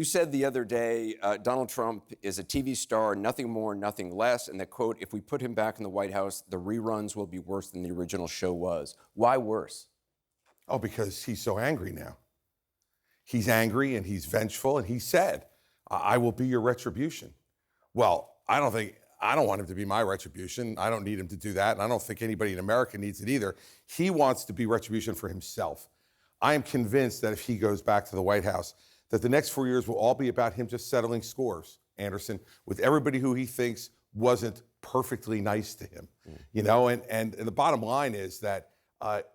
You said the other day Donald Trump is a TV star, nothing more, nothing less, and that, quote, if we put him back in the White House, the reruns will be worse than the original show was. Why worse? Oh, because he's so angry now. He's angry and he's vengeful, and he said, I will be your retribution. Well, I don't want him to be my retribution. I don't need him to do that, and I don't think anybody in America needs it either. He wants to be retribution for himself. I am convinced that if he goes back to the White House, that the next 4 years will all be about him just settling scores, Anderson, with everybody who he thinks wasn't perfectly nice to him. You know, and the bottom line is that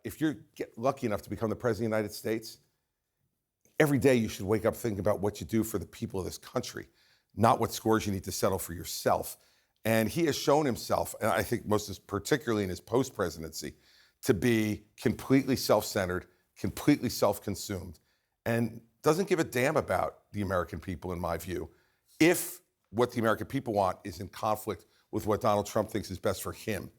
if you're lucky enough to become the president of the United States, every day you should wake up thinking about what you do for the people of this country, not what scores you need to settle for yourself. And he has shown himself, and I think particularly in his post-presidency, to be completely self-centered, completely self-consumed, and doesn't give a damn about the American people, in my view, if what the American people want is in conflict with what Donald Trump thinks is best for him.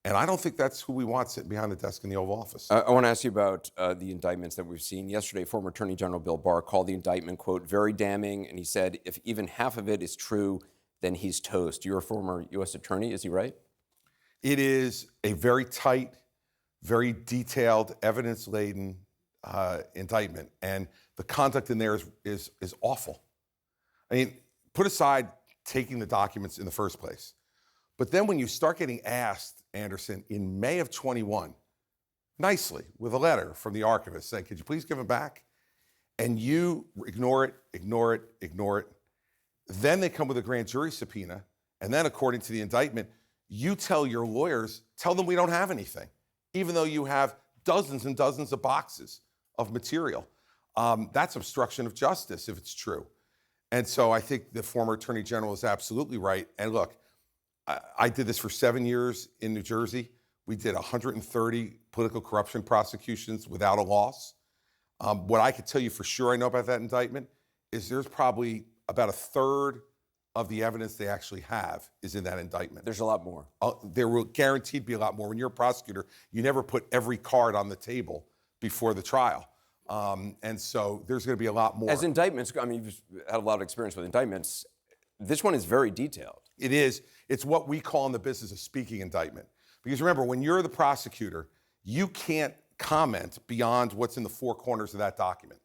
And I don't think that's who we want sitting behind the desk in the Oval Office. I want to ask you about the indictments that we've seen. Yesterday, former Attorney General Bill Barr called the indictment, quote, very damning, and he said if even half of it is true, then he's toast. You're a former U.S. attorney, is he right? It is a very tight, very detailed, evidence-laden indictment, and the conduct in there is awful. I mean, put aside taking the documents in the first place, but then when you start getting asked, Anderson, in May of 21, nicely, with a letter from the archivist saying, could you please give them back? And you ignore it, ignore it, ignore it. Then they come with a grand jury subpoena, and then according to the indictment, you tell your lawyers, tell them we don't have anything, even though you have dozens and dozens of boxes of material. That's obstruction of justice if it's true. And so I think the former Attorney General is absolutely right. And look, I did this for 7 years in New Jersey. We did 130 political corruption prosecutions without a loss. What I could tell you for sure I know about that indictment is there's probably about a third of the evidence they actually have is in that indictment. There's a lot more. There will guaranteed be a lot more. When you're a prosecutor, you never put every card on the table before the trial. And so there's going to be a lot more. As indictments, I mean, you've had a lot of experience with indictments. This one is very detailed. It is. It's what we call in the business a speaking indictment. Because remember, when you're the prosecutor, you can't comment beyond what's in the four corners of that document.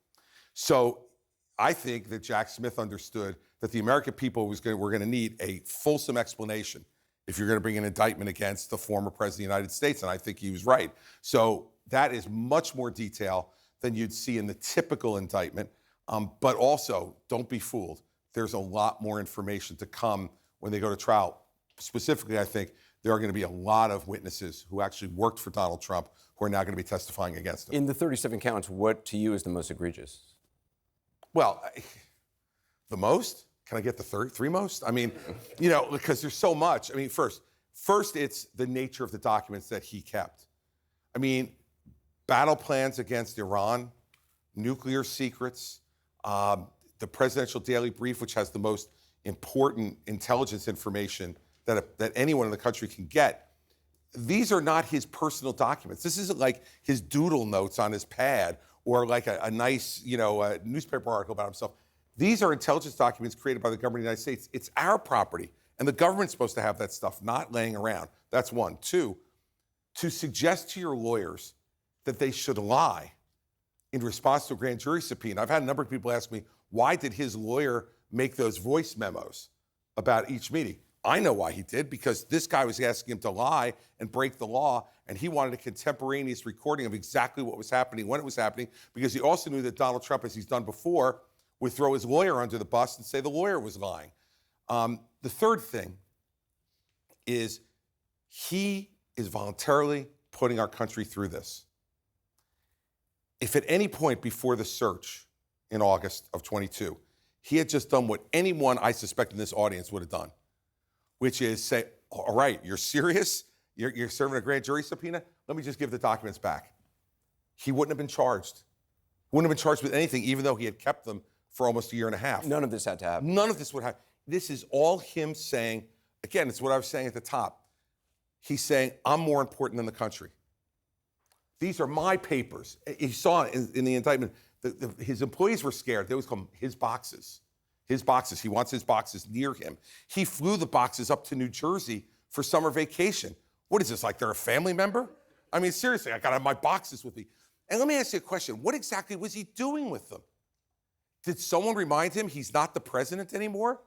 So I think that Jack Smith understood that the American people were going to need a fulsome explanation if you're going to bring an indictment against the former president of the United States, and I think he was right. So that is much more detail than you'd see in the typical indictment. But also, don't be fooled. There's a lot more information to come when they go to trial. Specifically, I think there are going to be a lot of witnesses who actually worked for Donald Trump who are now going to be testifying against him. In the 37 counts, what to you is the most egregious? Well, the most? Can I get the 33 most? I mean, you know, because there's so much. I mean, first, it's the nature of the documents that he kept. I mean, battle plans against Iran, nuclear secrets, the presidential daily brief, which has the most important intelligence information that anyone in the country can get. These are not his personal documents. This isn't like his doodle notes on his pad or like a nice, a newspaper article about himself. These are intelligence documents created by the government of the United States. It's our property, and the government's supposed to have that stuff, not laying around. That's one. Two, to suggest to your lawyers that they should lie in response to a grand jury subpoena. I've had a number of people ask me, why did his lawyer make those voice memos about each meeting? I know why he did, because this guy was asking him to lie and break the law, and he wanted a contemporaneous recording of exactly what was happening, when it was happening, because he also knew that Donald Trump, as he's done before, would throw his lawyer under the bus and say the lawyer was lying. The third thing is he is voluntarily putting our country through this. If at any point before the search in August of 22, he had just done what anyone I suspect in this audience would have done, which is say, all right, you're serious? You're serving a grand jury subpoena? Let me just give the documents back. He wouldn't have been charged. He wouldn't have been charged with anything, even though he had kept them for almost a year and a half. None of this had to happen. None of this would happen. This is all him saying, again, it's what I was saying at the top. He's saying, I'm more important than the country. These are my papers. You saw in the indictment His employees were scared. They always call them his boxes. His boxes. He wants his boxes near him. He flew the boxes up to New Jersey for summer vacation. What is this, like they're a family member? I mean, seriously, I got to have my boxes with me. And let me ask you a question. What exactly was he doing with them? Did someone remind him he's not the president anymore?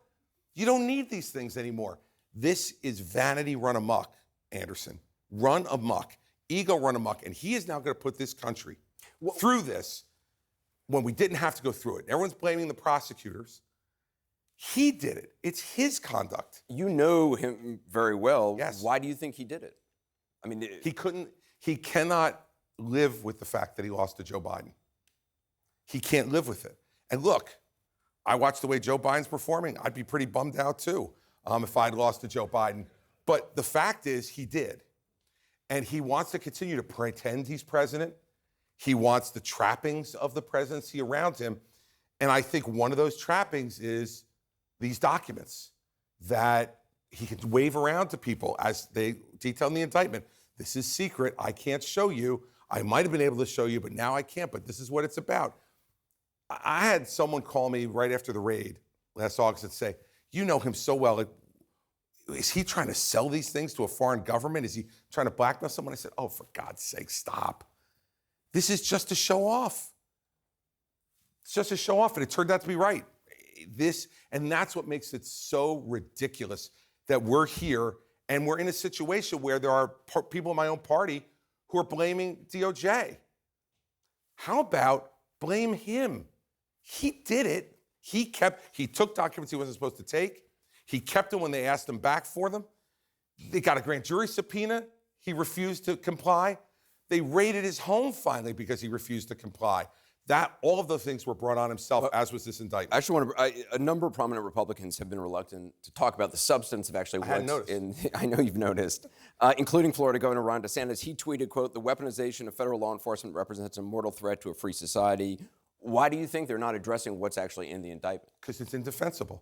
You don't need these things anymore. This is vanity run amok, Anderson. Run amok. Ego run amok. And he is now going to put this country through this when we didn't have to go through it. Everyone's blaming the prosecutors. He did it. It's his conduct. You know him very well. Yes. Why do you think he did it? I mean, He cannot live with the fact that he lost to Joe Biden. He can't live with it. And look, I watched the way Joe Biden's performing. I'd be pretty bummed out too if I'd lost to Joe Biden. But the fact is, he did. And he wants to continue to pretend he's president. He wants the trappings of the presidency around him. And I think one of those trappings is these documents that he can wave around to people as they detail in the indictment. This is secret. I can't show you. I might have been able to show you, but now I can't. But this is what it's about. I had someone call me right after the raid last August and say, you know him so well. Like, is he trying to sell these things to a foreign government? Is he trying to blackmail someone? I said, oh, for God's sake, stop. This is just to show off. It's just to show off. And it turned out to be right. And that's what makes it so ridiculous that we're here and we're in a situation where there are people in my own party who are blaming DOJ. How about blame him? He did it. He took documents he wasn't supposed to take. He kept them when they asked him back for them. They got a grand jury subpoena. He refused to comply. They raided his home finally because he refused to comply. All of those things were brought on himself, as was this indictment. I actually want to. A number of prominent Republicans have been reluctant to talk about the substance of actually what's in. I know you've noticed, including Florida Governor Ron DeSantis. He tweeted, "quote The weaponization of federal law enforcement represents a mortal threat to a free society." Why do you think they're not addressing what's actually in the indictment? Because it's indefensible,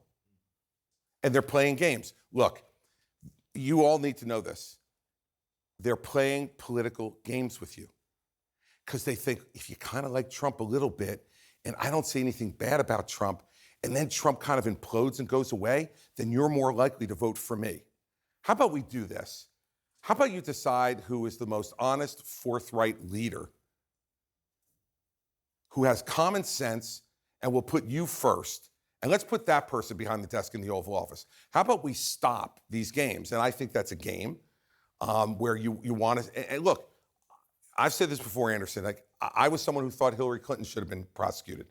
and they're playing games. Look, you all need to know this. They're playing political games with you. Because they think if you kind of like Trump a little bit, and I don't say anything bad about Trump, and then Trump kind of implodes and goes away, then you're more likely to vote for me. How about we do this? How about you decide who is the most honest, forthright leader, who has common sense and will put you first, and let's put that person behind the desk in the Oval Office. How about we stop these games? And I think that's a game where you want to, and look, I've said this before, Anderson. Like, I was someone who thought Hillary Clinton should have been prosecuted,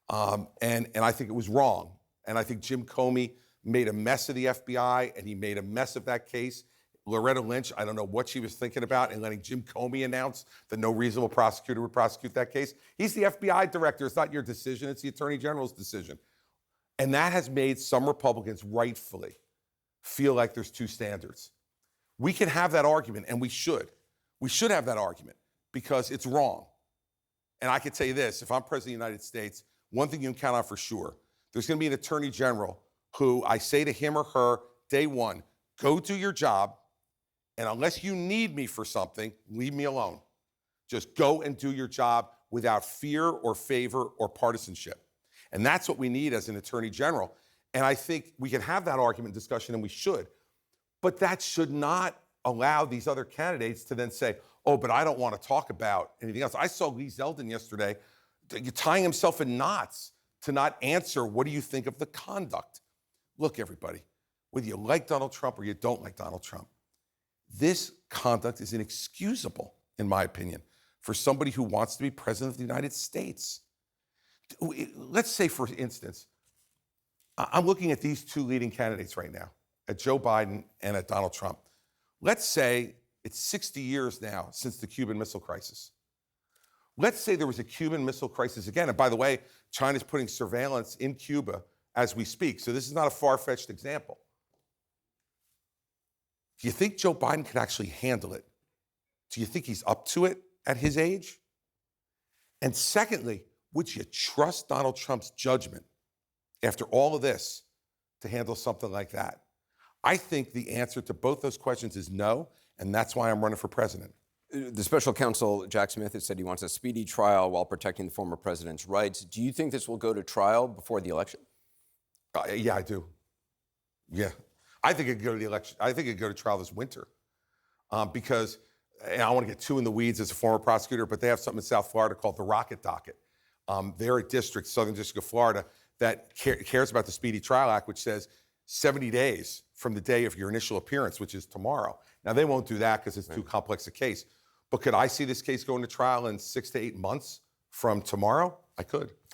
and I think it was wrong. And I think Jim Comey made a mess of the FBI, and he made a mess of that case. Loretta Lynch, I don't know what she was thinking about, and letting Jim Comey announce that no reasonable prosecutor would prosecute that case. He's the FBI director. It's not your decision. It's the Attorney General's decision. And that has made some Republicans rightfully feel like there's two standards. We can have that argument, and we should. We should have that argument, because it's wrong. And I can tell you this, if I'm president of the United States, one thing you can count on for sure, there's going to be an attorney general who I say to him or her, day one, go do your job, and unless you need me for something, leave me alone. Just go and do your job without fear or favor or partisanship. And that's what we need as an attorney general. And I think we can have that argument discussion, and we should. But that should not allow these other candidates to then say, oh, but I don't want to talk about anything else. I saw Lee Zeldin yesterday tying himself in knots to not answer, what do you think of the conduct? Look, everybody, whether you like Donald Trump or you don't like Donald Trump, this conduct is inexcusable, in my opinion, for somebody who wants to be president of the United States. Let's say, for instance, I'm looking at these two leading candidates right now, at Joe Biden and at Donald Trump. Let's say it's 60 years now since the Cuban Missile Crisis. Let's say there was a Cuban Missile Crisis again. And by the way, China's putting surveillance in Cuba as we speak. So this is not a far-fetched example. Do you think Joe Biden could actually handle it? Do you think he's up to it at his age? And secondly, would you trust Donald Trump's judgment after all of this to handle something like that? I think the answer to both those questions is no, and that's why I'm running for president. The special counsel, Jack Smith, has said he wants a speedy trial while protecting the former president's rights. Do you think this will go to trial before the election? Yeah, I do. Yeah. I think it could go to the election. I think it could go to trial this winter because, and I don't want to get too in the weeds as a former prosecutor, but they have something in South Florida called the Rocket Docket. They're a district, Southern District of Florida, that cares about the Speedy Trial Act, which says 70 days from the day of your initial appearance, which is tomorrow. Now, they won't do that because it's too complex a case. But could I see this case going to trial in 6 to 8 months from tomorrow? I could.